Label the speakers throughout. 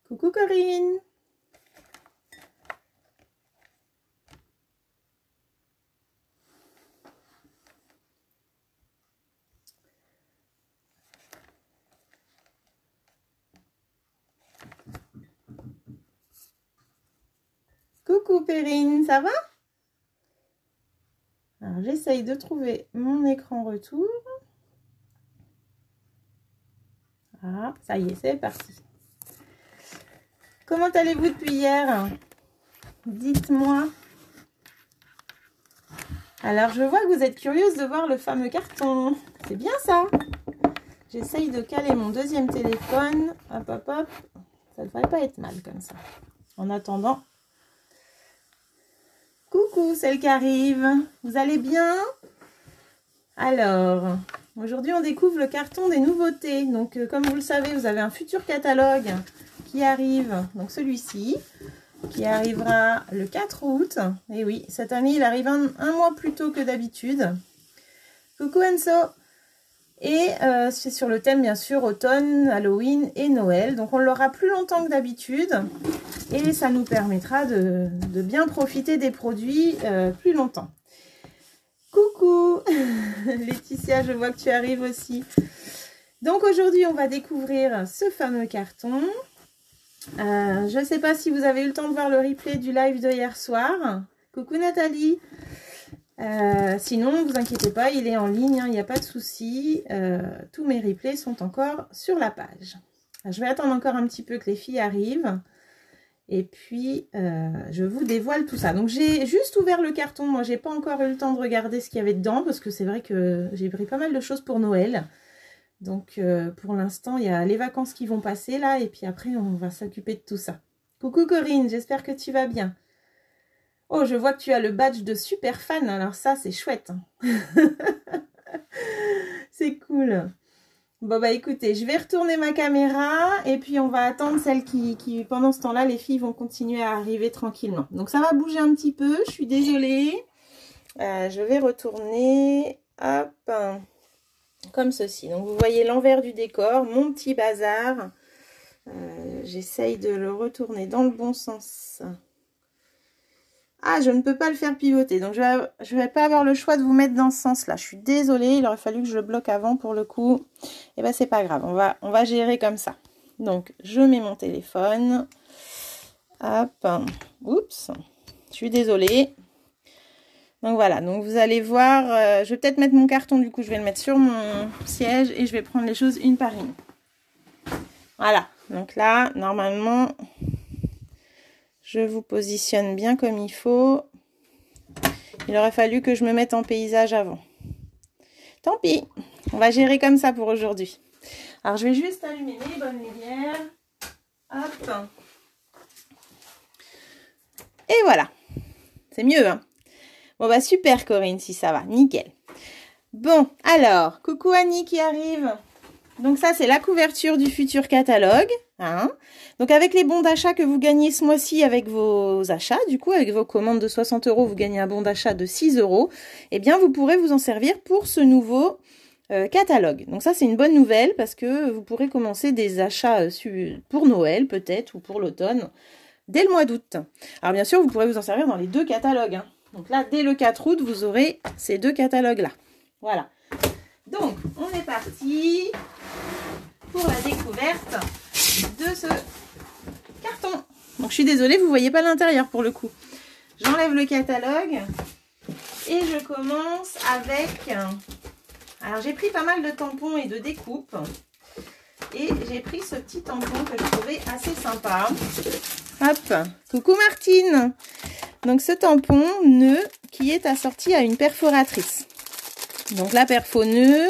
Speaker 1: Coucou Corinne. Coucou Perrine, ça va? Alors j'essaye de trouver mon écran retour. Ah, ça y est, c'est parti. Comment allez-vous depuis hier? Dites-moi. Alors je vois que vous êtes curieuse de voir le fameux carton. C'est bien ça. J'essaye de caler mon deuxième téléphone. Hop, hop, hop. Ça ne devrait pas être mal comme ça. En attendant... Coucou, celle qui arrive. Vous allez bien? Alors, aujourd'hui, on découvre le carton des nouveautés. Donc, comme vous le savez, vous avez un futur catalogue qui arrive. Donc, celui-ci, qui arrivera le 4 août. Et oui, cette année, il arrive un mois plus tôt que d'habitude. Coucou Enzo. Et c'est sur le thème, bien sûr, automne, Halloween et Noël. Donc, on l'aura plus longtemps que d'habitude. Et ça nous permettra de bien profiter des produits plus longtemps. Coucou Laetitia, je vois que tu arrives aussi. Donc aujourd'hui, on va découvrir ce fameux carton. Je ne sais pas si vous avez eu le temps de voir le replay du live de hier soir. Coucou Nathalie. Sinon, ne vous inquiétez pas, il est en ligne, il n'y a pas de souci. Tous mes replays sont encore sur la page. Je vais attendre encore un petit peu que les filles arrivent. Et puis, je vous dévoile tout ça. Donc, j'ai juste ouvert le carton. Moi, j'ai pas encore eu le temps de regarder ce qu'il y avait dedans. Parce que c'est vrai que j'ai pris pas mal de choses pour Noël. Donc, pour l'instant, il y a les vacances qui vont passer là. Et puis après, on va s'occuper de tout ça. Coucou Corinne, j'espère que tu vas bien. Oh, je vois que tu as le badge de super fan. Alors ça, c'est chouette. C'est cool. Bon bah écoutez, je vais retourner ma caméra et puis on va attendre celles qui pendant ce temps-là, les filles vont continuer à arriver tranquillement. Donc ça va bouger un petit peu, je suis désolée. Je vais retourner, hop, comme ceci. Donc vous voyez l'envers du décor, mon petit bazar. J'essaye de le retourner dans le bon sens. Ah, je ne peux pas le faire pivoter, donc je vais pas avoir le choix de vous mettre dans ce sens-là. Je suis désolée, il aurait fallu que je le bloque avant pour le coup. Et ben c'est pas grave, on va gérer comme ça. Donc, je mets mon téléphone. Hop, oups, je suis désolée. Donc voilà, donc vous allez voir, je vais peut-être mettre mon carton, du coup je vais le mettre sur mon siège et je vais prendre les choses une par une. Voilà, donc là, normalement... Je vous positionne bien comme il faut. Il aurait fallu que je me mette en paysage avant. Tant pis, on va gérer comme ça pour aujourd'hui. Alors, je vais juste allumer mes bonnes lumières. Hop. Et voilà. C'est mieux, hein? Bon, bah super Corinne, si ça va. Nickel. Bon, alors, coucou Annie qui arrive. Donc ça, c'est la couverture du futur catalogue. Hein. Donc avec les bons d'achat que vous gagnez ce mois-ci avec vos achats, du coup avec vos commandes de 60 €, vous gagnez un bon d'achat de 6 €. Eh bien, vous pourrez vous en servir pour ce nouveau catalogue. Donc ça, c'est une bonne nouvelle parce que vous pourrez commencer des achats pour Noël peut-être ou pour l'automne dès le mois d'août. Alors bien sûr, vous pourrez vous en servir dans les deux catalogues. Hein. Donc là, dès le 4 août, vous aurez ces deux catalogues-là. Voilà. Donc, on est parti pour la découverte de ce carton. Donc, je suis désolée, vous voyez pas l'intérieur pour le coup. J'enlève le catalogue et je commence avec... Alors, j'ai pris pas mal de tampons et de découpes. Et j'ai pris ce petit tampon que je trouvais assez sympa. Hop, coucou Martine. Donc, ce tampon nœud qui est assorti à une perforatrice. Donc, la perfo nœud...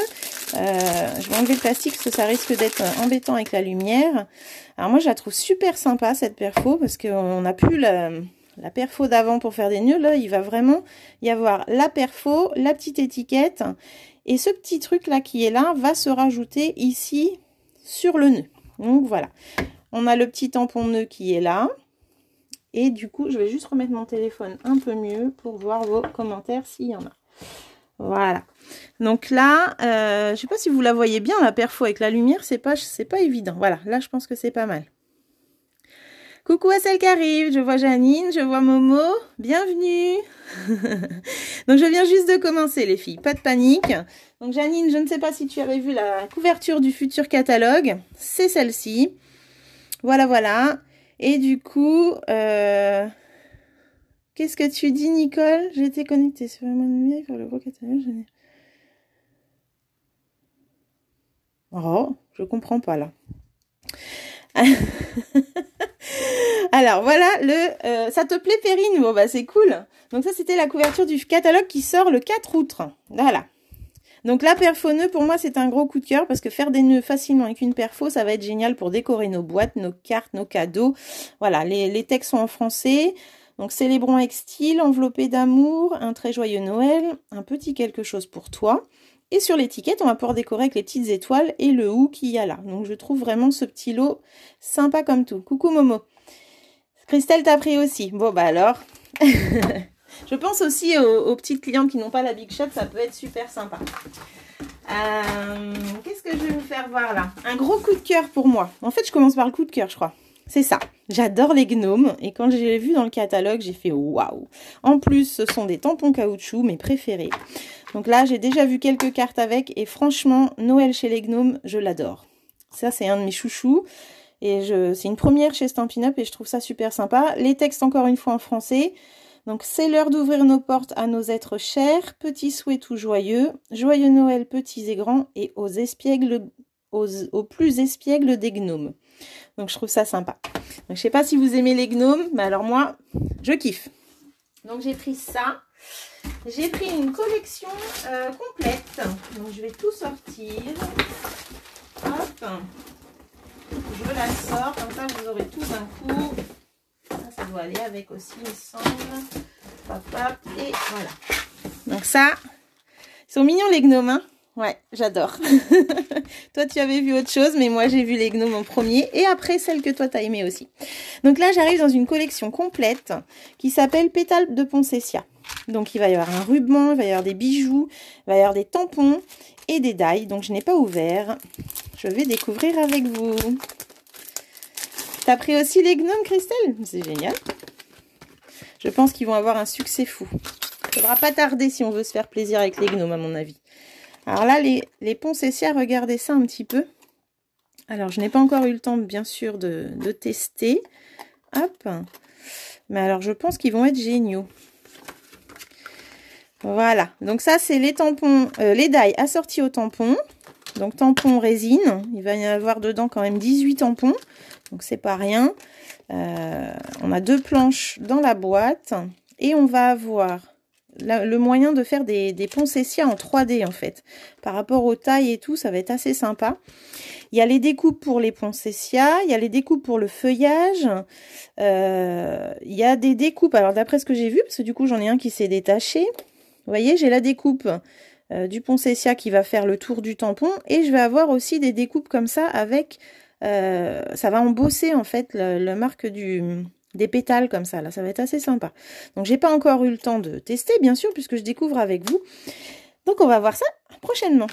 Speaker 1: je vais enlever le plastique parce que ça risque d'être embêtant avec la lumière. Alors moi je la trouve super sympa cette perfo parce qu'on n'a plus la perfo d'avant pour faire des nœuds. Là il va vraiment y avoir la perfo, la petite étiquette et ce petit truc là qui est là va se rajouter ici sur le nœud. Donc voilà, on a le petit tampon nœud qui est là et du coup je vais juste remettre mon téléphone un peu mieux pour voir vos commentaires s'il y en a. Voilà. Donc là, je sais pas si vous la voyez bien, la perfo avec la lumière, c'est pas évident. Voilà, là je pense que c'est pas mal. Coucou à celle qui arrive, je vois Janine, je vois Momo, bienvenue. Donc je viens juste de commencer les filles, pas de panique. Donc Janine, je ne sais pas si tu avais vu la couverture du futur catalogue, c'est celle-ci. Voilà, voilà. Et du coup, qu'est-ce que tu dis Nicole? J'ai été connectée sur mon numéro pour le gros catalogue. Oh, je comprends pas là. Alors voilà, ça te plaît Perrine? Bon bah c'est cool. Donc ça c'était la couverture du catalogue qui sort le 4 août. Voilà. Donc la perfo nœud pour moi c'est un gros coup de cœur parce que faire des nœuds facilement avec une perfo ça va être génial pour décorer nos boîtes, nos cartes, nos cadeaux. Voilà, les textes sont en français. Donc célébrons avec style, enveloppé d'amour, un très joyeux Noël, un petit quelque chose pour toi. Et sur l'étiquette, on va pouvoir décorer avec les petites étoiles et le ou qu'il y a là. Donc je trouve vraiment ce petit lot sympa comme tout. Coucou Momo. Christelle t'a pris aussi. Bon bah alors. Je pense aussi aux petites clientes qui n'ont pas la Big Shop, ça peut être super sympa. Qu'est-ce que je vais vous faire voir là? Un gros coup de cœur pour moi. En fait, je commence par le coup de cœur, je crois. C'est ça. J'adore les gnomes. Et quand j'ai vu dans le catalogue, j'ai fait waouh. En plus, ce sont des tampons caoutchouc, mes préférés. Donc là, j'ai déjà vu quelques cartes avec. Et franchement, Noël chez les gnomes, je l'adore. Ça, c'est un de mes chouchous. Et c'est une première chez Stampin' Up et je trouve ça super sympa. Les textes, encore une fois, en français. Donc, c'est l'heure d'ouvrir nos portes à nos êtres chers. Petits souhaits tout joyeux. Joyeux Noël, petits et grands. Et aux plus espiègles des gnomes. Donc, je trouve ça sympa. Donc, je sais pas si vous aimez les gnomes, mais alors moi, je kiffe. Donc, j'ai pris ça. J'ai pris une collection complète. Donc, je vais tout sortir. Hop. Je la sors. Comme ça, vous aurez tout d'un coup. Ça doit aller avec aussi, il me semble. Hop, hop. Et voilà. Donc, ça, ils sont mignons les gnomes, hein. Ouais, j'adore. Toi, tu avais vu autre chose, mais moi, j'ai vu les gnomes en premier. Et après, celle que toi, t'as aimée aussi. Donc là, j'arrive dans une collection complète qui s'appelle Pétales de Poncessia. Donc, il va y avoir un ruban, il va y avoir des bijoux, il va y avoir des tampons et des die. Donc, je n'ai pas ouvert. Je vais découvrir avec vous. T'as pris aussi les gnomes, Christelle? C'est génial. Je pense qu'ils vont avoir un succès fou. Il ne faudra pas tarder si on veut se faire plaisir avec les gnomes, à mon avis. Alors là, les Poncessia, regardez ça un petit peu. Alors, je n'ai pas encore eu le temps, bien sûr, de tester. Hop. Mais alors, je pense qu'ils vont être géniaux. Voilà. Donc ça, c'est les tampons, les die assortis aux tampons. Donc, tampons résine. Il va y avoir dedans quand même 18 tampons. Donc, c'est pas rien. On a 2 planches dans la boîte. Et on va avoir le moyen de faire des Poncessia en 3D en fait. Par rapport aux tailles et tout, ça va être assez sympa. Il y a les découpes pour les Poncessia, il y a les découpes pour le feuillage, il y a des découpes, alors d'après ce que j'ai vu, parce que du coup j'en ai un qui s'est détaché. Vous voyez, j'ai la découpe du Poncessia qui va faire le tour du tampon et je vais avoir aussi des découpes comme ça avec, ça va embosser en fait la marque des pétales comme ça, là, ça va être assez sympa. Donc, j'ai pas encore eu le temps de tester, bien sûr, puisque je découvre avec vous. Donc, on va voir ça prochainement.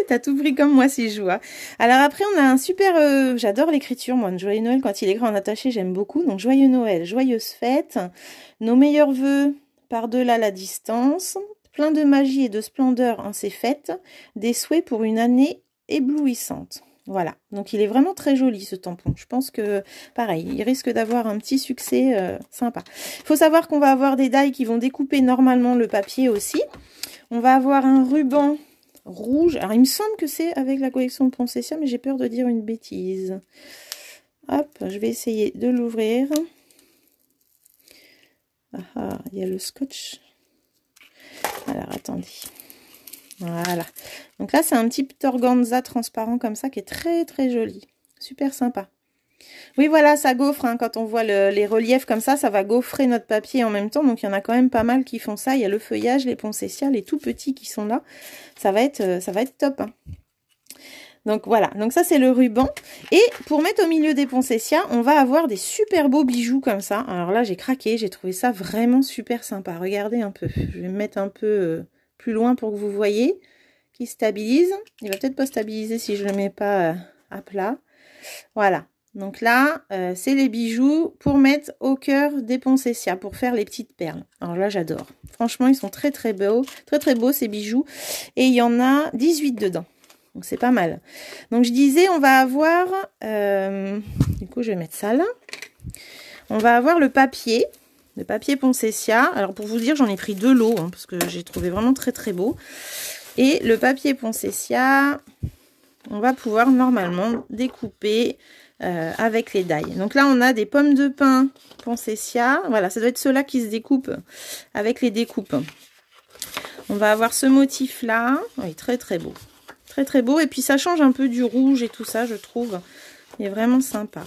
Speaker 1: T'as tout pris comme moi si je vois. Alors après, on a un super... j'adore l'écriture, moi. Joyeux Noël, quand il est écrit en attaché, j'aime beaucoup. Donc, joyeux Noël, joyeuses fêtes. Nos meilleurs vœux par-delà la distance. Plein de magie et de splendeur en ces fêtes. Des souhaits pour une année éblouissante. Voilà, donc il est vraiment très joli ce tampon. Je pense que, pareil, il risque d'avoir un petit succès sympa. Il faut savoir qu'on va avoir des die qui vont découper normalement le papier aussi. On va avoir un ruban rouge. Alors, il me semble que c'est avec la collection de Poncessia, mais j'ai peur de dire une bêtise. Hop, je vais essayer de l'ouvrir. Ah, il y a le scotch. Alors, attendez. Voilà. Donc là, c'est un petit organza transparent comme ça qui est très très joli. Super sympa. Oui, voilà, ça gaufre. Hein, quand on voit les reliefs comme ça va gaufrer notre papier en même temps. Donc, il y en a quand même pas mal qui font ça. Il y a le feuillage, les Poncessia, les tout petits qui sont là. Ça va être top. Hein. Donc, voilà. Donc, ça, c'est le ruban. Et pour mettre au milieu des Poncessia, on va avoir des super beaux bijoux comme ça. Alors là, j'ai craqué. J'ai trouvé ça vraiment super sympa. Regardez un peu. Je vais me mettre un peu... plus loin pour que vous voyez, qui stabilise. Il va peut-être pas stabiliser si je le mets pas à plat. Voilà. Donc là, c'est les bijoux pour mettre au cœur des poncetias, pour faire les petites perles. Alors là, j'adore. Franchement, ils sont très très beaux. Très très beaux ces bijoux. Et il y en a 18 dedans. Donc c'est pas mal. Donc je disais, on va avoir... du coup, je vais mettre ça là. On va avoir le papier Poncessia. Alors pour vous dire, j'en ai pris 2 lots, hein, parce que j'ai trouvé vraiment très très beau. Et le papier Poncessia, on va pouvoir normalement découper avec les die. Donc là, on a des pommes de pin Poncessia. Voilà, ça doit être ceux-là qui se découpent avec les découpes. On va avoir ce motif-là. Oui, très très beau. Très très beau. Et puis ça change un peu du rouge et tout ça, je trouve. Il est vraiment sympa.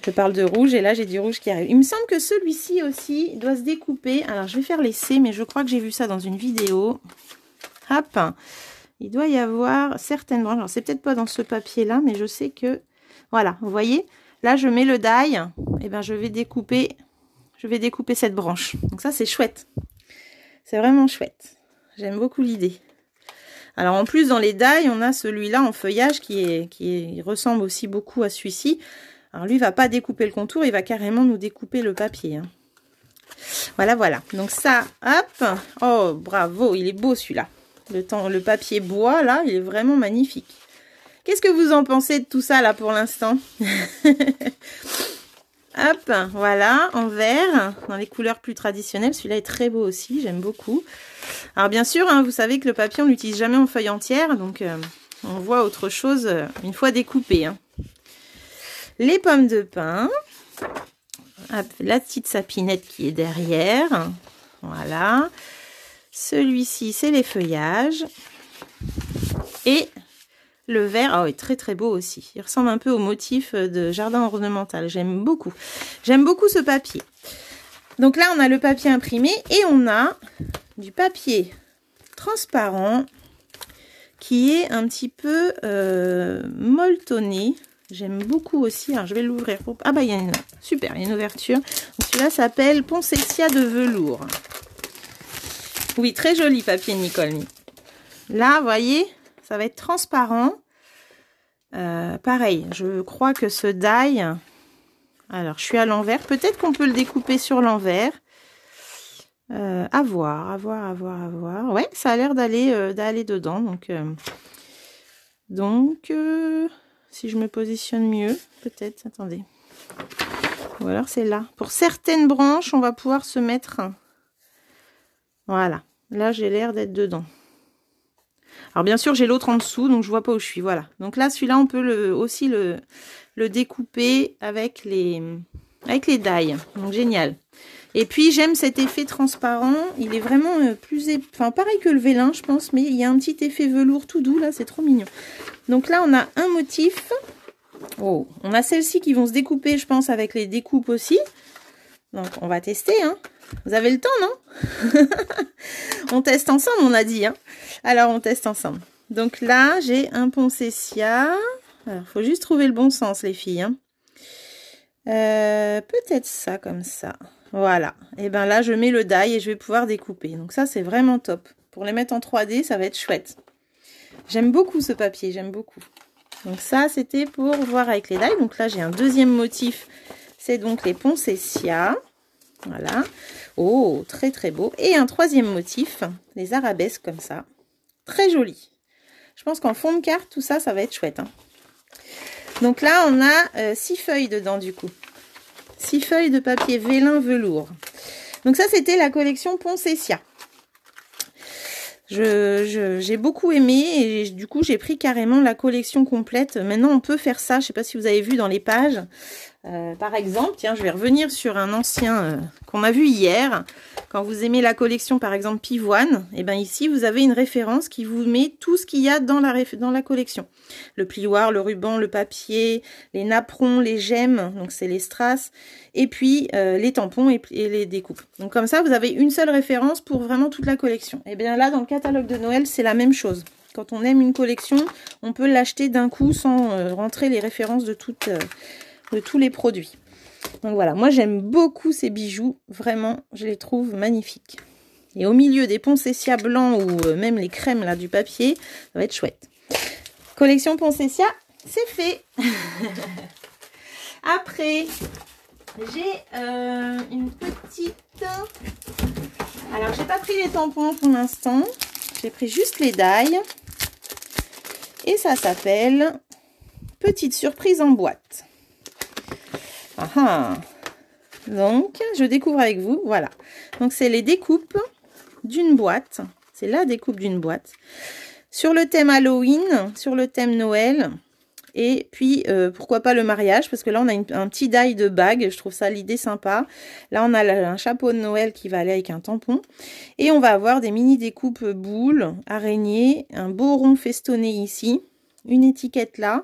Speaker 1: Je parle de rouge et là, j'ai du rouge qui arrive. Il me semble que celui-ci aussi doit se découper. Alors, je vais faire l'essai, mais je crois que j'ai vu ça dans une vidéo. Hop. Il doit y avoir certaines branches. Alors, c'est peut-être pas dans ce papier-là, mais je sais que... Voilà, vous voyez, là je mets le die, et ben je vais découper cette branche. Donc ça c'est chouette. C'est vraiment chouette. J'aime beaucoup l'idée. Alors en plus dans les die, on a celui-là en feuillage qui ressemble aussi beaucoup à celui-ci. Alors lui il va pas découper le contour, il va carrément nous découper le papier. Hein. Voilà, voilà. Donc ça, hop. Oh bravo, il est beau celui-là. Le papier bois là, il est vraiment magnifique. Qu'est-ce que vous en pensez de tout ça, là, pour l'instant? Hop, voilà, en vert, dans les couleurs plus traditionnelles. Celui-là est très beau aussi, j'aime beaucoup. Alors, bien sûr, hein, vous savez que le papier, on l'utilise jamais en feuille entière. Donc, on voit autre chose une fois découpé. Hein. Les pommes de pin. Hop, la petite sapinette qui est derrière. Voilà. Celui-ci, c'est les feuillages. Et... le vert, oh, est très très beau aussi. Il ressemble un peu au motif de jardin ornemental. J'aime beaucoup. J'aime beaucoup ce papier. Donc là, on a le papier imprimé et on a du papier transparent qui est un petit peu molletonné. J'aime beaucoup aussi. Alors, je vais l'ouvrir. Ah bah, il y a une... Super, il y a une ouverture. Celui-là s'appelle Poncessia de velours. Oui, très joli papier, Nicole. Là, vous voyez... ça va être transparent. Pareil, je crois que ce die... alors, je suis à l'envers. Peut-être qu'on peut le découper sur l'envers. À voir, à voir, à voir, à voir. Ouais, ça a l'air d'aller dedans. Donc, si je me positionne mieux, peut-être, attendez. Ou alors c'est là. Pour certaines branches, on va pouvoir se mettre... voilà. Là, j'ai l'air d'être dedans. Alors bien sûr j'ai l'autre en dessous donc je vois pas où je suis, voilà. Donc là celui-là on peut aussi le découper avec les die, donc génial. Et puis j'aime cet effet transparent, il est vraiment enfin pareil que le vélin je pense, mais il y a un petit effet velours tout doux là, c'est trop mignon. Donc là on a un motif, oh, on a celles-ci qui vont se découper je pense avec les découpes aussi. Donc on va tester, hein. Vous avez le temps, non? On teste ensemble, on a dit. Hein. Alors, on teste ensemble. Donc là, j'ai un Poncessia. Alors, il faut juste trouver le bon sens, les filles. Hein. Peut-être ça, comme ça. Voilà. Et bien là, je mets le die et je vais pouvoir découper. Donc ça, c'est vraiment top. Pour les mettre en 3D, ça va être chouette. J'aime beaucoup ce papier, j'aime beaucoup. Donc ça, c'était pour voir avec les die. Donc là, j'ai un deuxième motif. C'est donc les Poncessia. Voilà. Oh, très très beau. Et un troisième motif, les arabesques comme ça. Très joli. Je pense qu'en fond de carte, tout ça, ça va être chouette. Hein. Donc là, on a 6 feuilles dedans du coup. 6 feuilles de papier vélin velours. Donc ça, c'était la collection Poncessia. J'ai beaucoup aimé et du coup, j'ai pris carrément la collection complète. Maintenant, on peut faire ça. Je ne sais pas si vous avez vu dans les pages. Par exemple, tiens, je vais revenir sur un ancien qu'on a vu hier. Quand vous aimez la collection, par exemple, Pivoine, et bien ici, vous avez une référence qui vous met tout ce qu'il y a dans la collection. Le plioir, le ruban, le papier, les napperons, les gemmes, donc c'est les strass, et puis les tampons et les découpes. Donc comme ça, vous avez une seule référence pour vraiment toute la collection. Et bien là, dans le catalogue de Noël, c'est la même chose. Quand on aime une collection, on peut l'acheter d'un coup sans rentrer les références de tous les produits. Donc voilà, moi j'aime beaucoup ces bijoux, vraiment, je les trouve magnifiques. Et au milieu des Poncessia blancs ou même les crèmes là du papier, ça va être chouette. Collection Poncessia, c'est fait. Après, j'ai une petite... Alors, j'ai pas pris les tampons pour l'instant. J'ai pris juste les die. Et ça s'appelle Petite surprise en boîte. Ah ah. Donc, je découvre avec vous. Voilà. Donc, c'est les découpes d'une boîte. C'est la découpe d'une boîte. Sur le thème Halloween, sur le thème Noël. Et puis, pourquoi pas le mariage, parce que là, on a un petit die de bague. Je trouve ça l'idée sympa. Là, on a un chapeau de Noël qui va aller avec un tampon. Et on va avoir des mini découpes boules, araignées, un beau rond festonné ici, une étiquette là,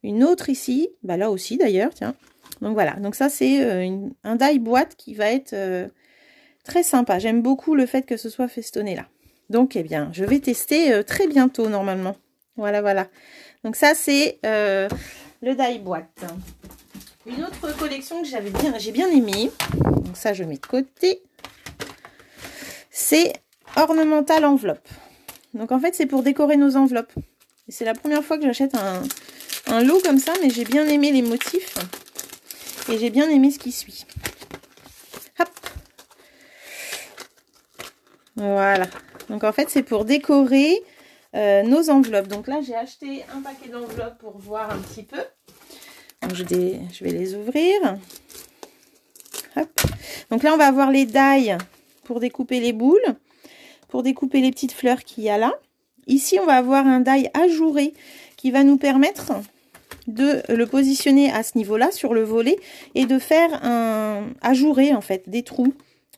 Speaker 1: une autre ici, bah là aussi d'ailleurs, tiens. Donc voilà, donc ça, c'est un die boîte qui va être très sympa. J'aime beaucoup le fait que ce soit festonné là. Donc, eh bien, je vais tester très bientôt, normalement. Voilà, voilà. Donc ça, c'est le die boîte. Une autre collection que j'ai bien aimée, donc ça, je mets de côté, c'est Ornemental Enveloppe. Donc en fait, c'est pour décorer nos enveloppes. Et c'est la première fois que j'achète un lot comme ça, mais j'ai bien aimé les motifs. Et j'ai bien aimé ce qui suit. Hop. Voilà. Donc en fait, c'est pour décorer nos enveloppes. Donc là, j'ai acheté un paquet d'enveloppes pour voir un petit peu. Donc je vais les ouvrir. Hop. Donc là, on va avoir les die pour découper les boules, pour découper les petites fleurs qu'il y a là. Ici, on va avoir un die ajouré qui va nous permettre de le positionner à ce niveau-là, sur le volet, et de faire un ajouré, en fait, des trous.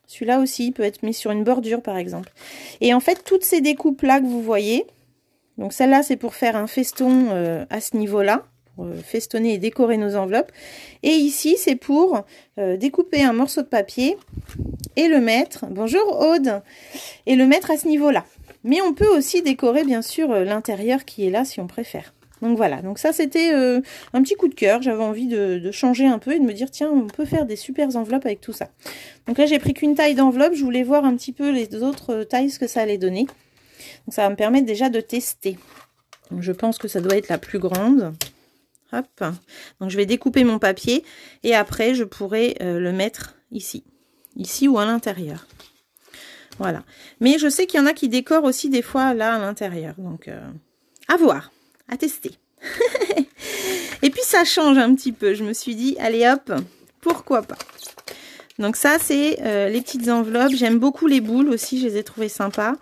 Speaker 1: Celui-là aussi, il peut être mis sur une bordure, par exemple. Et en fait, toutes ces découpes-là que vous voyez, donc celle-là, c'est pour faire un feston à ce niveau-là, pour festonner et décorer nos enveloppes. Et ici, c'est pour découper un morceau de papier et le mettre, bonjour Aude, et le mettre à ce niveau-là. Mais on peut aussi décorer, bien sûr, l'intérieur qui est là, si on préfère. Donc voilà, donc ça c'était un petit coup de cœur, j'avais envie de changer un peu et de me dire tiens, on peut faire des super enveloppes avec tout ça. Donc là j'ai pris qu'une taille d'enveloppe, je voulais voir un petit peu les autres tailles, ce que ça allait donner. Donc ça va me permettre déjà de tester. Donc je pense que ça doit être la plus grande. Hop, donc je vais découper mon papier et après je pourrai le mettre ici ou à l'intérieur. Voilà, mais je sais qu'il y en a qui décorent aussi des fois là à l'intérieur, donc à voir. À tester. Et puis ça change un petit peu. Je me suis dit, allez hop, pourquoi pas. Donc ça, c'est les petites enveloppes. J'aime beaucoup les boules aussi, je les ai trouvées sympas.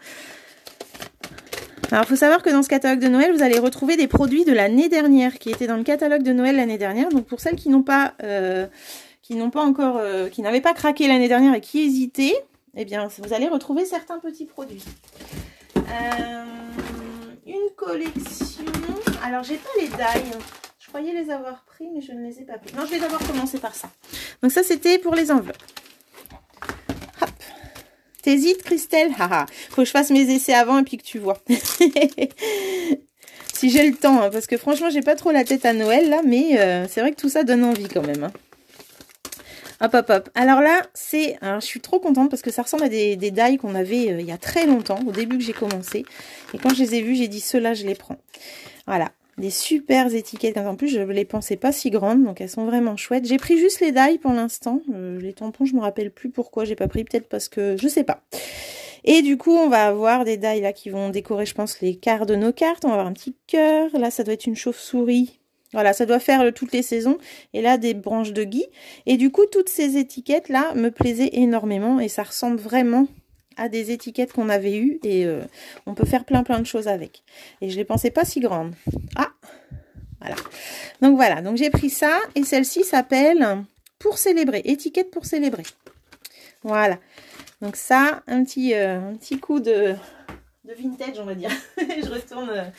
Speaker 1: Alors, il faut savoir que dans ce catalogue de Noël, vous allez retrouver des produits de l'année dernière, qui étaient dans le catalogue de Noël l'année dernière. Donc pour celles qui n'avaient pas craqué l'année dernière et qui hésitaient, eh bien, vous allez retrouver certains petits produits. Une collection. Alors, j'ai pas les die. Je croyais les avoir pris, mais je ne les ai pas pris. Non, je vais d'abord commencer par ça. Donc, ça, c'était pour les enveloppes. Hop. T'hésites, Christelle? Haha. Faut que je fasse mes essais avant et puis que tu vois. Si j'ai le temps, hein, parce que franchement, j'ai pas trop la tête à Noël, là, mais c'est vrai que tout ça donne envie quand même. Hein. Hop, hop, hop. Alors là, je suis trop contente parce que ça ressemble à des die qu'on avait il y a très longtemps, au début que j'ai commencé. Et quand je les ai vus, j'ai dit, ceux-là, je les prends. Voilà, des super étiquettes. En plus, je ne les pensais pas si grandes, donc elles sont vraiment chouettes. J'ai pris juste les die pour l'instant. Les tampons, je me rappelle plus pourquoi j'ai pas pris, peut-être parce que je sais pas. Et du coup, on va avoir des die là qui vont décorer, je pense, les quarts de nos cartes. On va avoir un petit cœur. Là, ça doit être une chauve-souris. Voilà, ça doit faire toutes les saisons. Et là, des branches de gui. Et du coup, toutes ces étiquettes-là me plaisaient énormément. Et ça ressemble vraiment à des étiquettes qu'on avait eues. Et on peut faire plein de choses avec. Et je ne les pensais pas si grandes. Ah, voilà. Donc voilà, donc j'ai pris ça. Et celle-ci s'appelle Pour célébrer. Étiquette pour célébrer. Voilà. Donc ça, un petit coup de vintage, on va dire. Je retourne...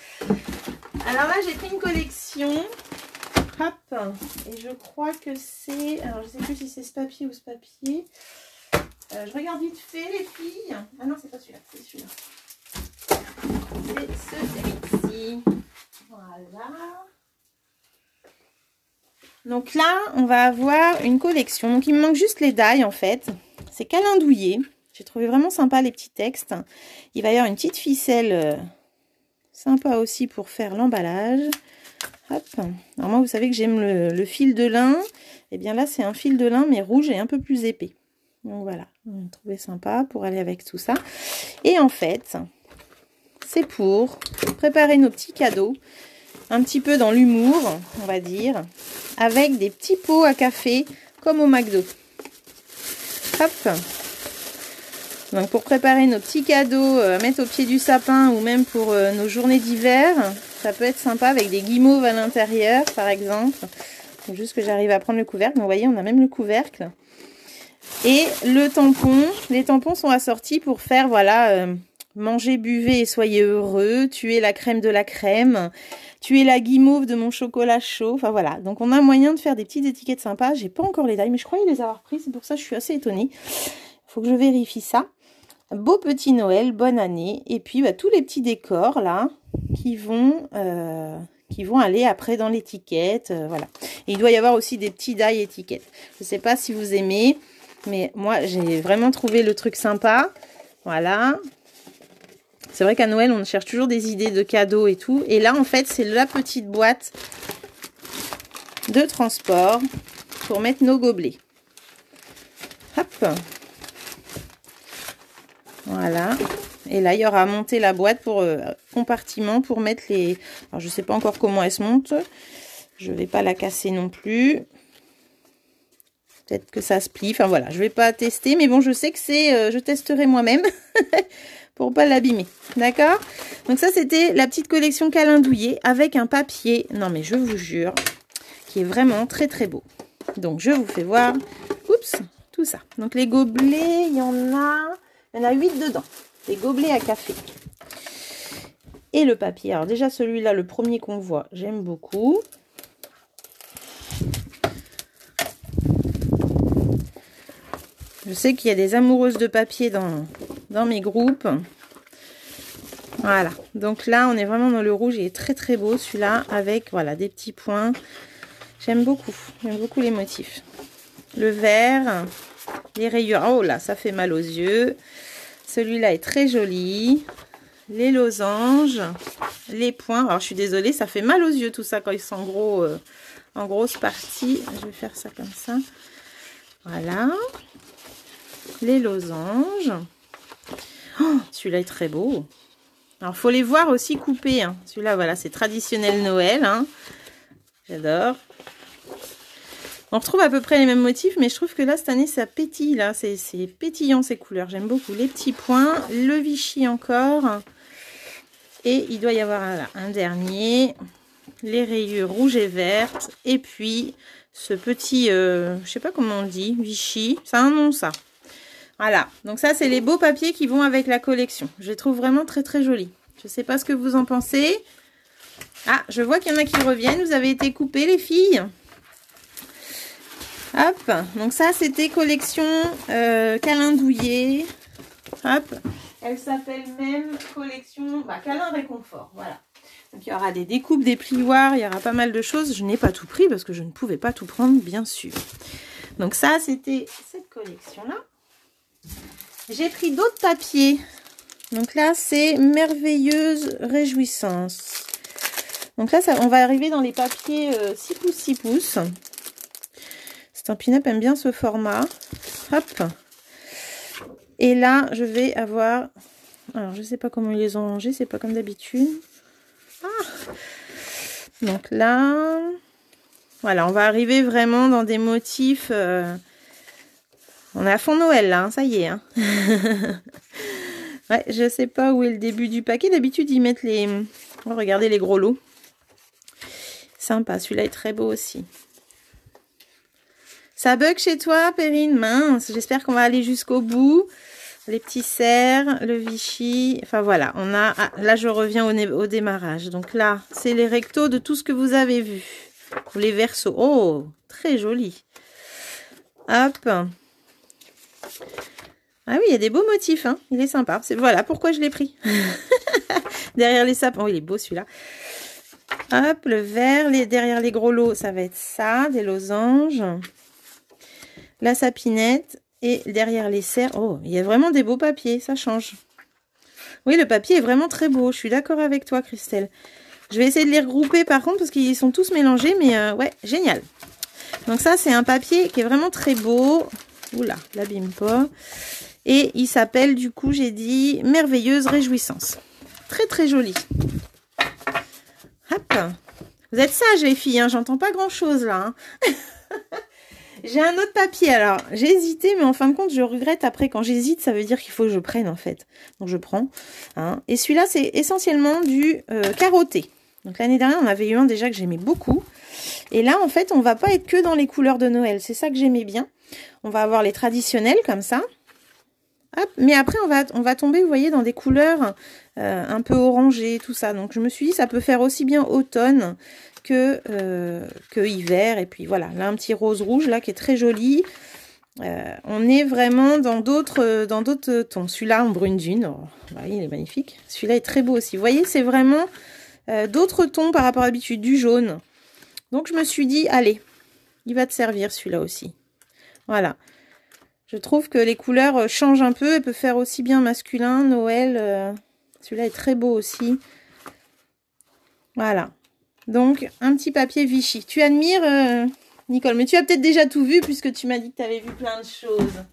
Speaker 1: Alors là, j'ai pris une collection. Hop. Et je crois que c'est... Alors, je sais plus si c'est ce papier ou ce papier. Je regarde vite fait, les filles. Ah non, c'est pas celui-là. C'est celui-là. C'est celui-ci. Voilà. Donc là, on va avoir une collection. Donc, il me manque juste les die, en fait. C'est calendouillé. J'ai trouvé vraiment sympa les petits textes. Il va y avoir une petite ficelle... sympa aussi pour faire l'emballage. Hop. Alors moi, vous savez que j'aime le fil de lin. Et bien là, c'est un fil de lin, mais rouge et un peu plus épais. Donc voilà, on a trouvé sympa pour aller avec tout ça. Et en fait, c'est pour préparer nos petits cadeaux. Un petit peu dans l'humour, on va dire. Avec des petits pots à café, comme au McDo. Hop. Donc pour préparer nos petits cadeaux à mettre au pied du sapin ou même pour nos journées d'hiver, ça peut être sympa avec des guimauves à l'intérieur par exemple. Il faut juste que j'arrive à prendre le couvercle. Donc, vous voyez, on a même le couvercle. Et le tampon, les tampons sont assortis pour faire, voilà, manger, buvez et soyez heureux, tuer la crème de la crème, tuer la guimauve de mon chocolat chaud. Enfin voilà, donc on a moyen de faire des petites étiquettes sympas. J'ai pas encore les tailles, mais je croyais les avoir prises, c'est pour ça que je suis assez étonnée. Il faut que je vérifie ça. Beau petit Noël, bonne année. Et puis bah, tous les petits décors là qui vont aller après dans l'étiquette. Voilà. Et il doit y avoir aussi des petits die étiquettes. Je sais pas si vous aimez, mais moi j'ai vraiment trouvé le truc sympa. Voilà. C'est vrai qu'à Noël on cherche toujours des idées de cadeaux et tout. Et là en fait c'est la petite boîte de transport pour mettre nos gobelets. Hop. Voilà. Et là, il y aura à monter la boîte pour compartiment pour mettre les... Alors, je ne sais pas encore comment elle se monte. Je ne vais pas la casser non plus. Peut-être que ça se plie. Enfin, voilà. Je ne vais pas tester. Mais bon, je sais que c'est... je testerai moi-même pour pas l'abîmer. D'accord? Donc ça, c'était la petite collection calendouillée avec un papier. Non, mais je vous jure, qui est vraiment très, très beau. Donc, je vous fais voir. Oups, tout ça. Donc, les gobelets, il y en a 8 dedans. Des gobelets à café. Et le papier. Alors déjà celui-là, le premier qu'on voit, j'aime beaucoup. Je sais qu'il y a des amoureuses de papier dans mes groupes. Voilà. Donc là, on est vraiment dans le rouge. Il est très très beau celui-là avec voilà des petits points. J'aime beaucoup. J'aime beaucoup les motifs. Le vert, les rayures. Oh là, ça fait mal aux yeux. Celui-là est très joli. Les losanges, les points. Alors, je suis désolée, ça fait mal aux yeux tout ça quand ils sont en grosse partie. Je vais faire ça comme ça. Voilà. Les losanges. Oh, celui-là est très beau. Alors, il faut les voir aussi coupés. Hein. Celui-là, voilà, c'est traditionnel Noël. Hein. J'adore. On retrouve à peu près les mêmes motifs, mais je trouve que là, cette année, ça pétille. Là, c'est pétillant ces couleurs. J'aime beaucoup. Les petits points, le Vichy encore. Et il doit y avoir là, un dernier. Les rayures rouges et vertes. Et puis, ce petit, je sais pas comment on dit, Vichy. Ça a un nom, ça. Voilà. Donc ça, c'est les beaux papiers qui vont avec la collection. Je les trouve vraiment très, très jolis. Je sais pas ce que vous en pensez. Ah, je vois qu'il y en a qui reviennent. Vous avez été coupés, les filles. Hop, donc ça c'était collection calendouillée. Hop, elle s'appelle même collection câlin réconfort. Voilà. Donc il y aura des découpes, des plioirs, il y aura pas mal de choses. Je n'ai pas tout pris parce que je ne pouvais pas tout prendre, bien sûr. Donc ça c'était cette collection-là. J'ai pris d'autres papiers. Donc là c'est merveilleuse réjouissance. Donc là on va arriver dans les papiers 6 pouces 6 pouces. Stampin' Up aime bien ce format. Hop. Et là, je vais avoir... Alors, je ne sais pas comment ils les ont rangés. C'est pas comme d'habitude. Ah. Donc là... Voilà, on va arriver vraiment dans des motifs... On est à fond Noël, là. Hein, ça y est. Hein. Ouais, je sais pas où est le début du paquet. D'habitude, ils mettent les... Oh, regardez les gros lots. Sympa. Celui-là est très beau aussi. Ça bug chez toi, Perrine? Mince, j'espère qu'on va aller jusqu'au bout. Les petits cerfs, le Vichy. Enfin voilà, on a... Ah, là, je reviens au démarrage. Donc là, c'est les rectos de tout ce que vous avez vu. Ou les versos. Oh, très joli. Hop. Ah oui, il y a des beaux motifs. Hein. Il est sympa. Voilà pourquoi je l'ai pris. Derrière les sapins. Oh, il est beau celui-là. Hop, le vert. Derrière les gros lots, ça va être ça. Des losanges. La sapinette et derrière les cerfs. Oh, il y a vraiment des beaux papiers, ça change. Oui, le papier est vraiment très beau. Je suis d'accord avec toi, Christelle. Je vais essayer de les regrouper par contre parce qu'ils sont tous mélangés, mais ouais, génial. Donc ça, c'est un papier qui est vraiment très beau. Oula, l'abîme pas. Et il s'appelle, du coup, j'ai dit, Merveilleuse Réjouissance. Très, très joli. Hop. Vous êtes sages, les filles, hein, j'entends pas grand-chose, là. Hein. J'ai un autre papier, alors, j'ai hésité, mais en fin de compte, je regrette après. Quand j'hésite, ça veut dire qu'il faut que je prenne, en fait. Donc, je prends. Hein. Et celui-là, c'est essentiellement du carotté. Donc, l'année dernière, on avait eu un déjà que j'aimais beaucoup. Et là, en fait, on va pas être que dans les couleurs de Noël. C'est ça que j'aimais bien. On va avoir les traditionnels, comme ça. Hop. Mais après, on va tomber, vous voyez, dans des couleurs un peu orangées, tout ça. Donc, je me suis dit, ça peut faire aussi bien automne que hiver. Et puis, voilà. Là, un petit rose rouge, là, qui est très joli. On est vraiment dans d'autres tons. Celui-là, en brune dune. Oh, bah, il est magnifique. Celui-là est très beau aussi. Vous voyez, c'est vraiment d'autres tons par rapport à l'habitude. Du jaune. Donc, je me suis dit, allez, il va te servir, celui-là aussi. Voilà. Je trouve que les couleurs changent un peu. Elles peuvent faire aussi bien masculin, Noël. Celui-là est très beau aussi. Voilà. Donc, un petit papier Vichy. Tu admires, Nicole, mais tu as peut-être déjà tout vu puisque tu m'as dit que tu avais vu plein de choses.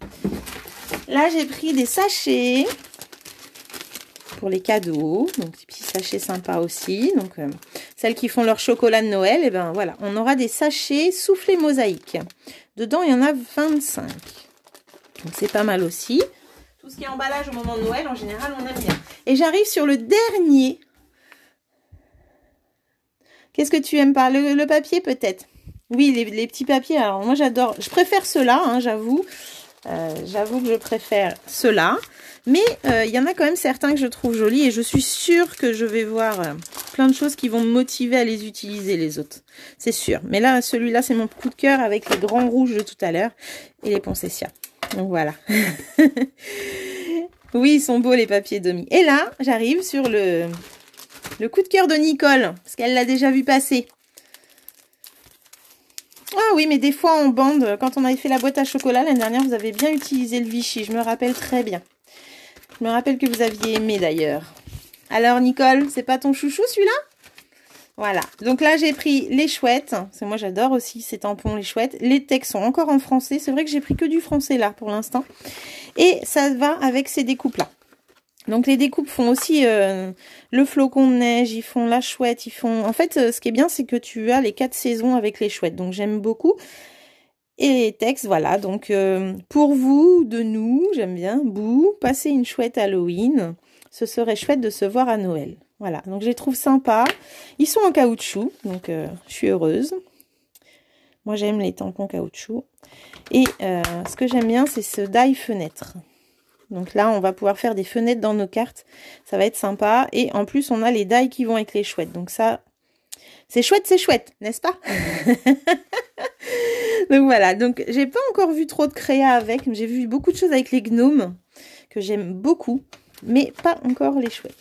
Speaker 1: Là, j'ai pris des sachets pour les cadeaux. Donc, des petits sachets sympas aussi. Donc, celles qui font leur chocolat de Noël, et ben voilà. On aura des sachets soufflés mosaïques. Dedans, il y en a 25. Donc c'est pas mal aussi. Tout ce qui est emballage au moment de Noël, en général, on aime bien. Et j'arrive sur le dernier. Qu'est-ce que tu aimes pas? Le papier peut-être? Oui, les petits papiers. Alors moi j'adore. Je préfère ceux-là, hein, j'avoue. J'avoue que je préfère ceux-là. Mais il y en a quand même certains que je trouve jolis. Et je suis sûre que je vais voir plein de choses qui vont me motiver à les utiliser, les autres. C'est sûr. Mais là, celui-là, c'est mon coup de cœur avec les grands rouges de tout à l'heure. Et les Poncessia. Donc voilà. Oui, ils sont beaux les papiers Domi. Et là, j'arrive sur le coup de cœur de Nicole. Parce qu'elle l'a déjà vu passer. Ah oui, mais des fois en bande, quand on avait fait la boîte à chocolat l'année dernière, vous avez bien utilisé le Vichy. Je me rappelle très bien. Je me rappelle que vous aviez aimé d'ailleurs. Alors Nicole, c'est pas ton chouchou celui-là? Voilà, donc là j'ai pris les chouettes, parce que moi j'adore aussi ces tampons, les chouettes. Les textes sont encore en français, c'est vrai que j'ai pris que du français là pour l'instant. Et ça va avec ces découpes là. Donc les découpes font aussi le flocon de neige, ils font la chouette, ils font... En fait, ce qui est bien, c'est que tu as les 4 saisons avec les chouettes, donc j'aime beaucoup. Et les textes, voilà, donc pour vous, de nous, j'aime bien, Bou, passez une chouette Halloween, ce serait chouette de se voir à Noël. Voilà, donc je les trouve sympas. Ils sont en caoutchouc, donc je suis heureuse. Moi, j'aime les tampons caoutchouc. Et ce que j'aime bien, c'est ce die fenêtre. Donc là, on va pouvoir faire des fenêtres dans nos cartes. Ça va être sympa. Et en plus, on a les die qui vont avec les chouettes. Donc ça, c'est chouette, n'est-ce pas? Donc voilà, donc j'ai pas encore vu trop de créa avec. J'ai vu beaucoup de choses avec les gnomes, que j'aime beaucoup. Mais pas encore les chouettes.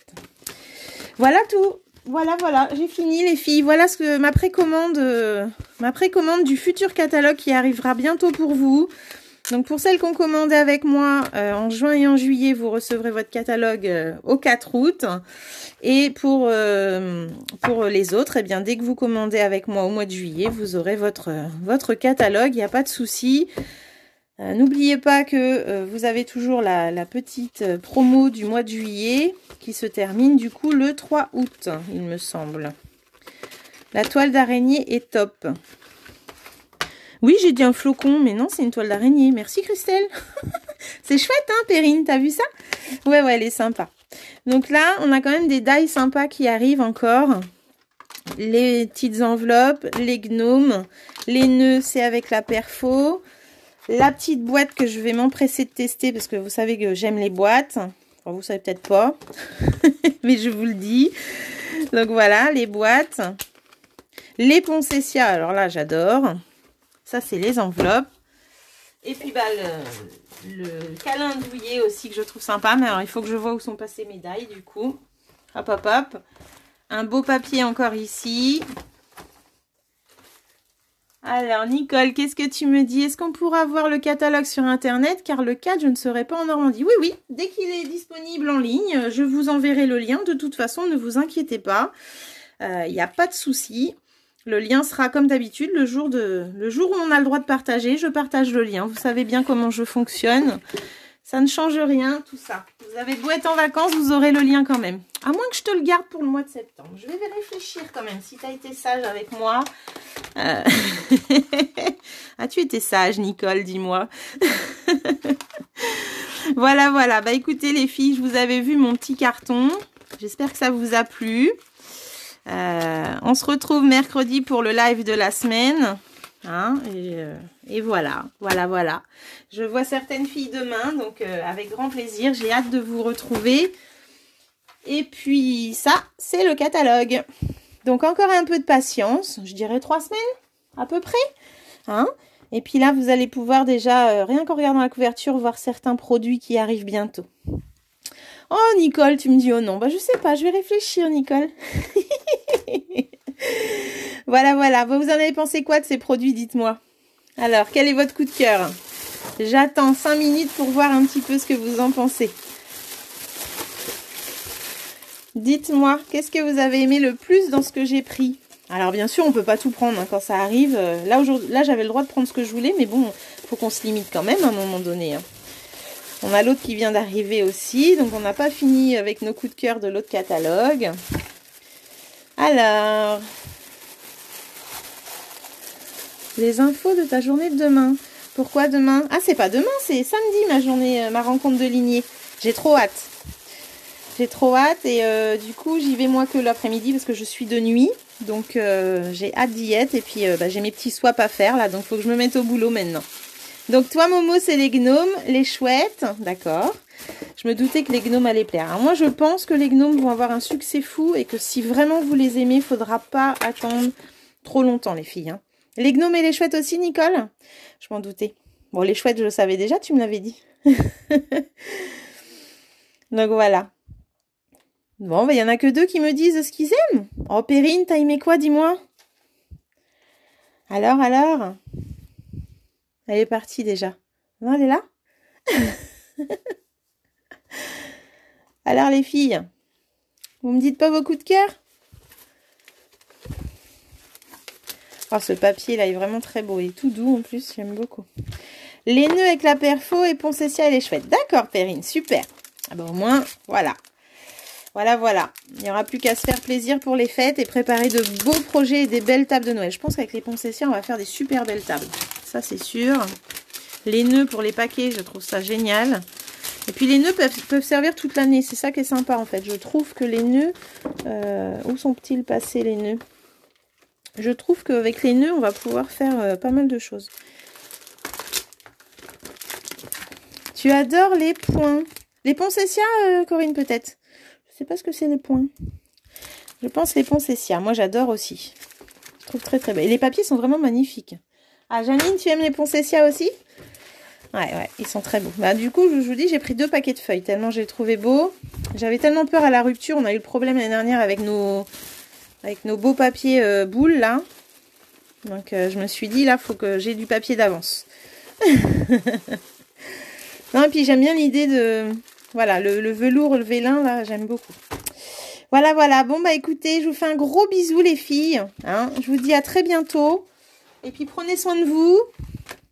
Speaker 1: Voilà tout. Voilà, j'ai fini les filles. Voilà ce que ma précommande du futur catalogue qui arrivera bientôt pour vous. Donc pour celles qui ont commandé avec moi en juin et en juillet, vous recevrez votre catalogue au 4 août. Et pour les autres, eh bien dès que vous commandez avec moi au mois de juillet, vous aurez votre catalogue, il n'y a pas de souci. N'oubliez pas que vous avez toujours la petite promo du mois de juillet qui se termine du coup le 3 août, il me semble. La toile d'araignée est top. Oui, j'ai dit un flocon, mais non, c'est une toile d'araignée. Merci Christelle. C'est chouette, hein, Perrine, t'as vu ça? Ouais, elle est sympa. Donc là, on a quand même des die sympas qui arrivent encore. Les petites enveloppes, les gnomes, les nœuds, c'est avec la perfo. La petite boîte que je vais m'empresser de tester parce que vous savez que j'aime les boîtes. Enfin, vous savez peut-être pas, mais je vous le dis. Donc voilà, les boîtes. Les Poncessia, alors là, j'adore. Ça, c'est les enveloppes. Et puis, bah, le calendrier aussi que je trouve sympa. Mais alors, il faut que je vois où sont passées mes die, du coup. Hop. Un beau papier encore ici. Alors, Nicole, qu'est-ce que tu me dis? Est-ce qu'on pourra voir le catalogue sur Internet? Car le 4, je ne serai pas en Normandie. Oui. Dès qu'il est disponible en ligne, je vous enverrai le lien. De toute façon, ne vous inquiétez pas. Il n'y a pas de souci. Le lien sera comme d'habitude le jour où on a le droit de partager. Je partage le lien. Vous savez bien comment je fonctionne. Ça ne change rien, tout ça. Vous avez beau être en vacances, vous aurez le lien quand même. À moins que je te le garde pour le mois de septembre. Je vais réfléchir quand même, si tu as été sage avec moi. As-tu été sage, Nicole, dis-moi. Voilà, voilà. Bah écoutez les filles, je vous avais vu mon petit carton. J'espère que ça vous a plu. On se retrouve mercredi pour le live de la semaine. Hein, et voilà, voilà. Je vois certaines filles demain, donc avec grand plaisir. J'ai hâte de vous retrouver. Et puis ça, c'est le catalogue. Donc encore un peu de patience. Je dirais 3 semaines, à peu près. Hein, et puis là, vous allez pouvoir déjà, rien qu'en regardant la couverture, voir certains produits qui arrivent bientôt. Oh, Nicole, tu me dis oh non. Bah, je sais pas, je vais réfléchir, Nicole. Voilà, voilà. Vous en avez pensé quoi de ces produits, dites-moi. Alors, quel est votre coup de cœur? J'attends 5 minutes pour voir un petit peu ce que vous en pensez. Dites-moi, qu'est-ce que vous avez aimé le plus dans ce que j'ai pris? Alors, bien sûr, on peut pas tout prendre hein, quand ça arrive. Là, j'avais le droit de prendre ce que je voulais, mais bon, faut qu'on se limite quand même à un moment donné. Hein. On a l'autre qui vient d'arriver aussi, donc on n'a pas fini avec nos coups de cœur de l'autre catalogue. Alors, les infos de ta journée de demain. Pourquoi demain? Ah, c'est pas demain, c'est samedi ma journée, ma rencontre de lignée. J'ai trop hâte. J'ai trop hâte et du coup, j'y vais moi que l'après-midi parce que je suis de nuit. Donc, j'ai hâte d'y être et puis j'ai mes petits swaps à faire là, donc il faut que je me mette au boulot maintenant. Donc, toi, Momo, c'est les gnomes, les chouettes, d'accord. Je me doutais que les gnomes allaient plaire. Alors, moi, je pense que les gnomes vont avoir un succès fou et que si vraiment vous les aimez, il ne faudra pas attendre trop longtemps, les filles. Hein. Les gnomes et les chouettes aussi, Nicole? Je m'en doutais. Bon, les chouettes, je le savais déjà, tu me l'avais dit. Donc, voilà. Bon, il y en a que 2 qui me disent ce qu'ils aiment. Oh, Perrine, t'as aimé quoi, dis-moi? Alors? Elle est partie déjà. Non, elle est là? Alors, les filles, vous me dites pas vos coups de cœur? Oh, ce papier là est vraiment très beau. Il est tout doux en plus, j'aime beaucoup. Les nœuds avec la perfo et Poncessia et les chouettes. D'accord, Perrine, super. Ah ben, au moins, voilà. Voilà. Il n'y aura plus qu'à se faire plaisir pour les fêtes et préparer de beaux projets et des belles tables de Noël. Je pense qu'avec les Poncessia, on va faire des super belles tables. Ça, c'est sûr. Les nœuds pour les paquets, je trouve ça génial. Et puis les nœuds peuvent servir toute l'année. C'est ça qui est sympa en fait. Je trouve que les nœuds... où sont-ils passés les nœuds? Je trouve qu'avec les nœuds, on va pouvoir faire pas mal de choses. Tu adores les points. Les Poncessia, Corinne, peut-être? Je sais pas ce que c'est les points. Je pense les Poncessia. Moi, j'adore aussi. Je trouve très très belle. Et les papiers sont vraiment magnifiques. Ah, Janine, tu aimes les Poncessia aussi? Ouais, ils sont très beaux. Bah, du coup, je vous dis, j'ai pris 2 paquets de feuilles, tellement j'ai trouvé beau. J'avais tellement peur à la rupture. On a eu le problème l'année dernière avec nos beaux papiers boules, là. Donc, je me suis dit, là, faut que j'ai du papier d'avance. Non, et puis j'aime bien l'idée de... Voilà, le velours, le vélin, là, j'aime beaucoup. Voilà. Bon, bah, écoutez, je vous fais un gros bisou, les filles. Hein. Je vous dis à très bientôt. Et puis, prenez soin de vous.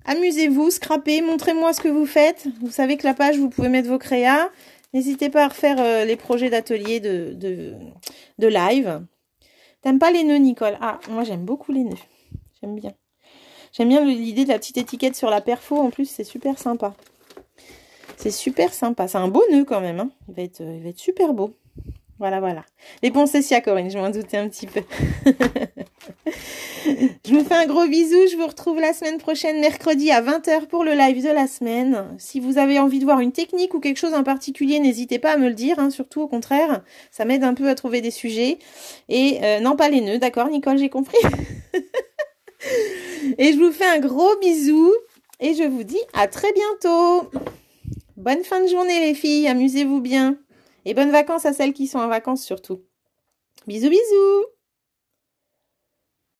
Speaker 1: Amusez-vous, scrapez, montrez-moi ce que vous faites. Vous savez que la page, vous pouvez mettre vos créas. N'hésitez pas à refaire les projets d'atelier de live. T'aimes pas les nœuds, Nicole? Ah, moi, j'aime beaucoup les nœuds. J'aime bien. J'aime bien l'idée de la petite étiquette sur la perfo. En plus, c'est super sympa. C'est super sympa. C'est un beau nœud quand même. Hein. Il va être super beau. Voilà. Les Poncessia, Corinne, je m'en doutais un petit peu. Je vous fais un gros bisou. Je vous retrouve la semaine prochaine, mercredi à 20 h pour le live de la semaine. Si vous avez envie de voir une technique ou quelque chose en particulier, n'hésitez pas à me le dire. Hein, surtout, au contraire, ça m'aide un peu à trouver des sujets. Et non, pas les nœuds. D'accord, Nicole, j'ai compris. Et je vous fais un gros bisou. Et je vous dis à très bientôt. Bonne fin de journée, les filles. Amusez-vous bien. Et bonnes vacances à celles qui sont en vacances surtout. Bisous, bisous.